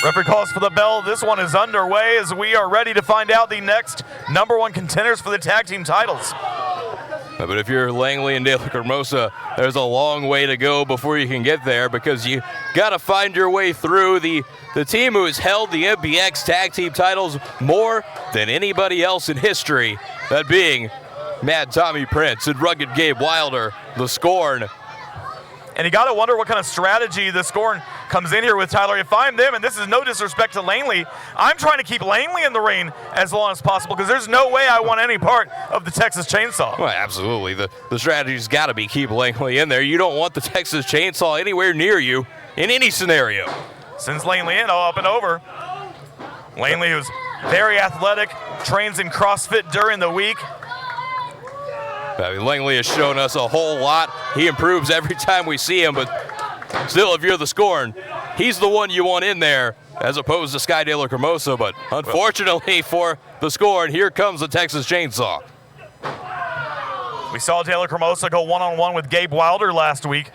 Referee calls for the bell. This one is underway as we are ready to find out the next #1 contenders for the tag team titles. But if you're Langley and De La Hermosa, there's a long way to go before you can get there, because you got to find your way through the team who has held the MBX tag team titles more than anybody else in history, that being Mad Tommy Prince and Rugged Gabe Wilder, the Scorn. And you got to wonder what kind of strategy the Scorn comes in here with, Tyler. If I'm them, and this is no disrespect to Langley, I'm trying to keep Langley in the ring as long as possible, because there's no way I want any part of the Texas Chainsaw. Well, absolutely. The strategy's got to be keep Langley in there. You don't want the Texas Chainsaw anywhere near you in any scenario. Sends Langley in, up and over. Langley, who's very athletic, trains in CrossFit during the week. Langley has shown us a whole lot. He improves every time we see him, but still, if you're the Scorn, he's the one you want in there as opposed to Sky De La Hermosa. But unfortunately for the Scorn, here comes the Texas Chainsaw. We saw De La Hermosa go one-on-one with Gabe Wilder last week.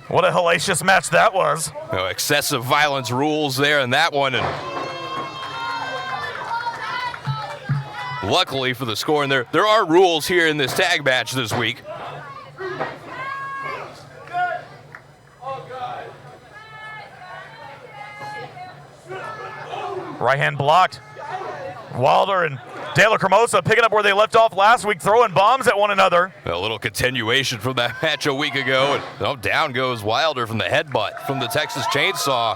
What a hellacious match that was. Excessive violence rules there in that one. And luckily for the Scorn, there are rules here in this tag match this week. Right hand blocked. Wilder and De La Hermosa picking up where they left off last week, throwing bombs at one another. A little continuation from that match a week ago. And down goes Wilder from the headbutt from the Texas Chainsaw.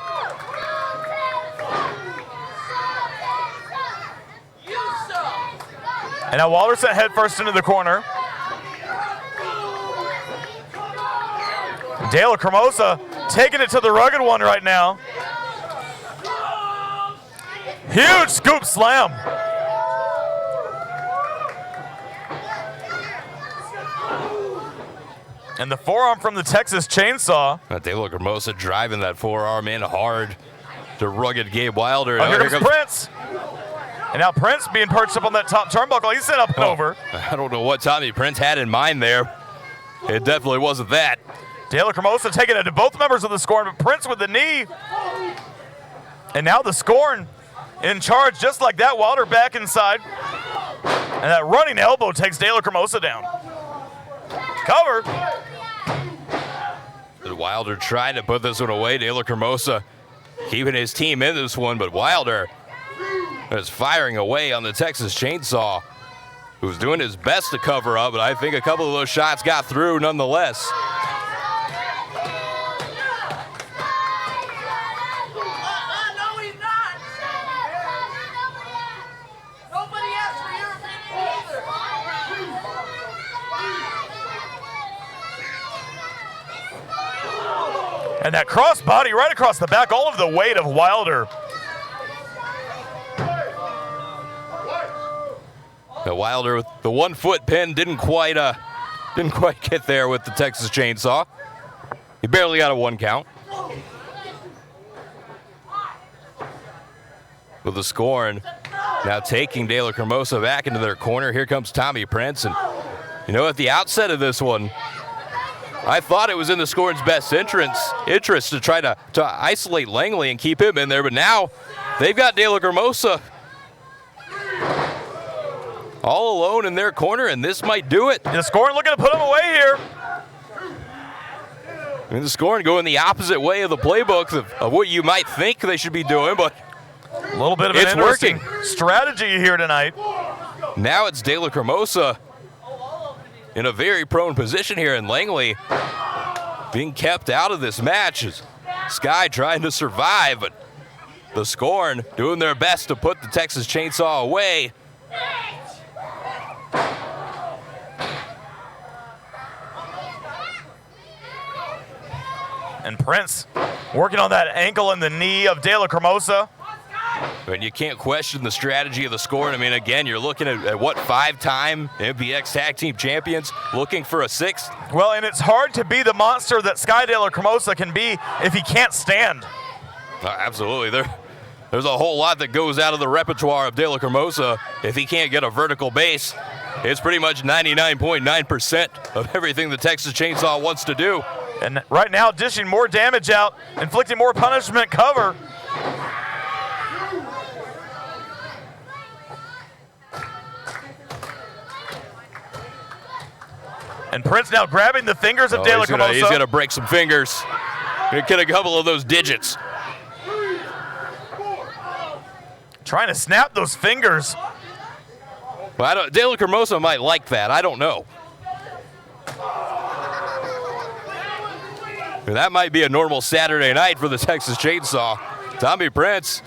And now Wilder sent head first into the corner. De La Hermosa taking it to the rugged one right now. Huge scoop slam. And the forearm from the Texas Chainsaw. De La Hermosa driving that forearm in hard to Rugged Gabe Wilder. Oh, here comes Prince. And now Prince being perched up on that top turnbuckle. He's set up and over. I don't know what Tommy Prince had in mind there. It definitely wasn't that. De La Hermosa taking it to both members of the Scorn, but Prince with the knee. And now the Scorn in charge just like that. Wilder back inside. And that running elbow takes De La Hermosa down. Cover. Wilder trying to put this one away. De La Hermosa keeping his team in this one, but Wilder is firing away on the Texas Chainsaw, who's doing his best to cover up, but I think a couple of those shots got through nonetheless. And that crossbody right across the back, all of the weight of Wilder. Wilder with the 1 foot pin didn't quite get there with the Texas Chainsaw. He barely got a 1 count. With the Scorn now taking De La Hermosa back into their corner. Here comes Tommy Prince, and at the outset of this one, I thought it was in the Scorn's best interest to try to isolate Langley and keep him in there, but now they've got De La Hermosa all alone in their corner, and this might do it. The Scorn looking to put him away here. The Scorn going the opposite way of the playbook of what you might think they should be doing, but a little bit of an interesting strategy here tonight. Now it's De La Hermosa in a very prone position here, and Langley being kept out of this match. Sky trying to survive, but the Scorn doing their best to put the Texas Chainsaw away. And Prince working on that ankle and the knee of De La Hermosa. And you can't question the strategy of the Scorn. Again, you're looking at what, 5-time MBX Tag Team Champions, looking for a 6th? Well, and it's hard to be the monster that Sky De La Hermosa can be if he can't stand. Absolutely. There's a whole lot that goes out of the repertoire of De La Hermosa. If he can't get a vertical base, it's pretty much 99.9% of everything the Texas Chainsaw wants to do. And right now, dishing more damage out, inflicting more punishment. Cover. And Prince now grabbing the fingers of De La Cremosa. He's going to break some fingers. Going to get a couple of those digits. Trying to snap those fingers. Well, De La Cremosa might like that. I don't know. That might be a normal Saturday night for the Texas Chainsaw. Tommy Prince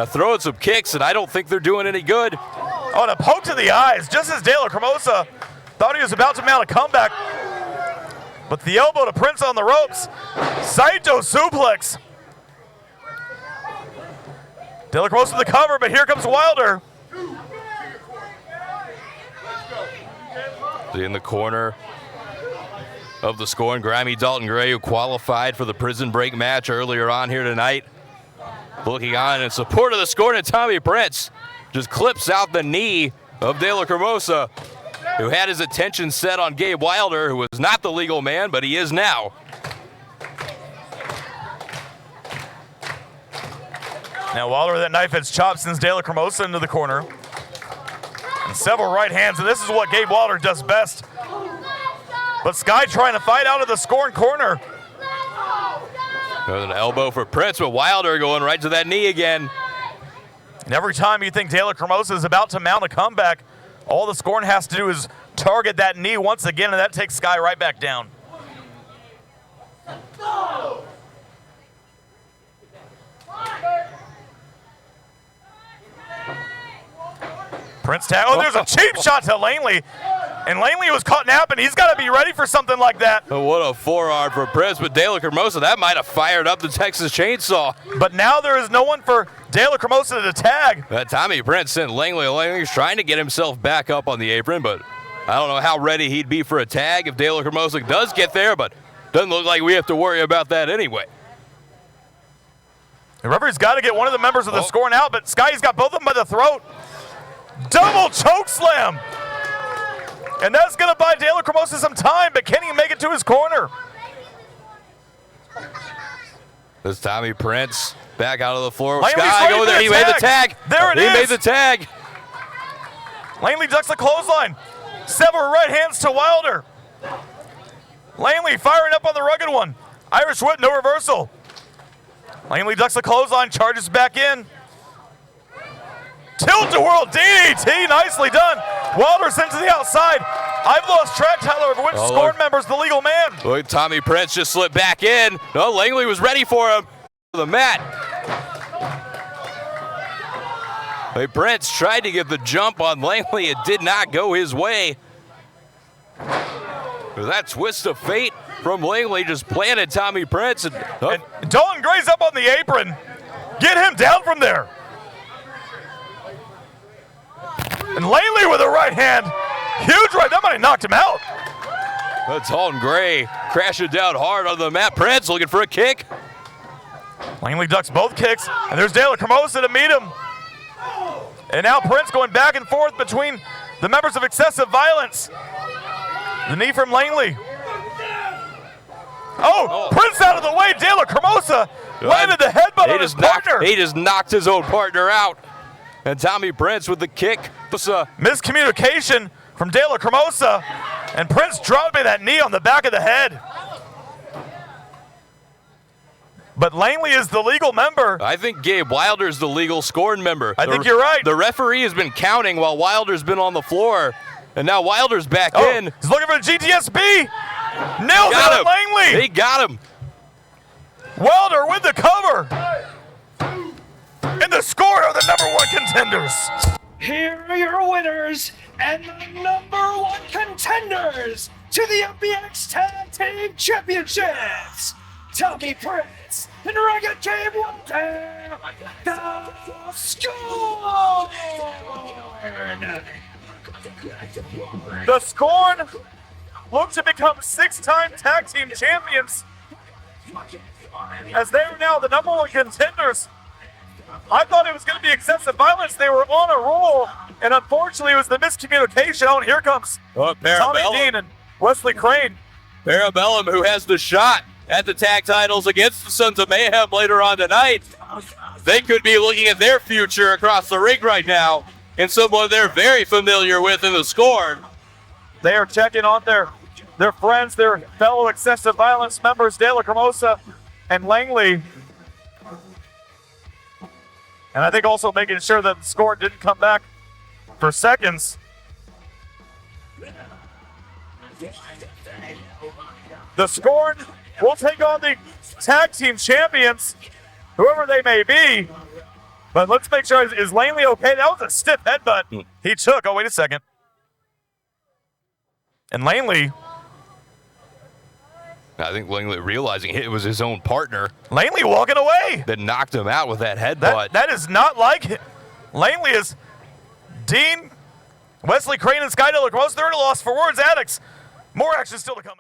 throwing some kicks, and I don't think they're doing any good. Oh, and a poke to the eyes, just as De La Cremosa thought he was about to mount a comeback. But the elbow to Prince on the ropes. Saito suplex. De La Cremosa with the cover, but here comes Wilder. In the corner of the Scorn, Grimy Dalton Gray, who qualified for the Prison Break match earlier on here tonight. Looking on in support of the Scorn, and Tommy Prince just clips out the knee of De La Cremosa, who had his attention set on Gabe Wilder, who was not the legal man, but he is now. Now Wilder with that knife edge chop sends De La Cremosa into the corner. And several right hands, and this is what Gabe Wilder does best. But Sky trying to fight out of the Scorn corner. There's an elbow for Prince, but Wilder going right to that knee again. And every time you think De La Cremosa is about to mount a comeback, all the Scorn has to do is target that knee once again, and that takes Sky right back down. Prince tag. Oh, there's a cheap shot to Langley. And Langley was caught napping. He's got to be ready for something like that. Oh, what a forearm for Prince, but De La Cremosa, that might have fired up the Texas Chainsaw. But now there is no one for De La Cremosa to tag. Tommy Prince sent Langley. Langley's trying to get himself back up on the apron, but I don't know how ready he'd be for a tag if De La Cremosa does get there, but doesn't look like we have to worry about that anyway. The referee's got to get one of the members of the Scorn out, but Sky's got both of them by the throat. Double choke slam. And that's going to buy De La Cremosa some time, but can he make it to his corner? This Tommy Prince back out of the floor. Langley's Sky go there. He made the tag. There it is. He made the tag. Langley ducks the clothesline. Several right hands to Wilder. Langley firing up on the rugged one. Irish whip, no reversal. Langley ducks the clothesline, charges back in. Tilt-a-whirl DDT, nicely done. Wilder sent to the outside. I've lost track, Tyler, of which Scorn member's the legal man. Look, Tommy Prince just slipped back in. No, Langley was ready for him. The mat. Hey, Prince tried to get the jump on Langley. It did not go his way. That twist of fate from Langley just planted Tommy Prince. And Dalton Gray's up on the apron. Get him down from there. And Langley with a right hand. Huge right. That might have knocked him out. That's Dalton Gray crashing down hard on the mat. Prince looking for a kick. Langley ducks both kicks. And there's De La Cremosa to meet him. And now Prince going back and forth between the members of Excessive Violence. The knee from Langley. Oh, Prince out of the way. De La Cremosa landed the headbutt on his partner. He just knocked his own partner out. And Tommy Prince with the kick. Miscommunication from De La Cremosa. And Prince dropping that knee on the back of the head. But Langley is the legal member. I think Gabe Wilder's the legal Scorn member. I think you're right. The referee has been counting while Wilder's been on the floor. And now Wilder's back in. He's looking for the GTSB. Nails it on Langley. He got him. Wilder with the cover. And the Scorn are the #1 contenders. Here are your winners and the #1 contenders to the MBX Tag Team Championships. Tommy Prince and Rugged Gabe Wilder, the Scorn. The Scorn look to become 6-time tag team champions, as they are now the #1 contenders. I thought it was going to be Excessive Violence. They were on a roll, and unfortunately it was the miscommunication. Oh, and here comes Tommy Dean and Wesley Crane. Parabellum, who has the shot at the tag titles against the Sons of Mayhem later on tonight. They could be looking at their future across the ring right now, and someone they're very familiar with in the Scorn. They are checking on their their friends, their fellow excessive violence members, De La Cremosa and Langley. And I think also making sure that the Scorn didn't come back for seconds. The Scorn will take on the tag team champions, whoever they may be. But let's make sure, is Langley okay? That was a stiff headbutt he took. Oh, wait a second. And Langley, I think Langley realizing it was his own partner Langley walking away. that knocked him out with that headbutt. That is not like it. Langley is Dean, Wesley Crane, and Sky De La Cremosa. They're at a loss for words. Addicts. More action still to come.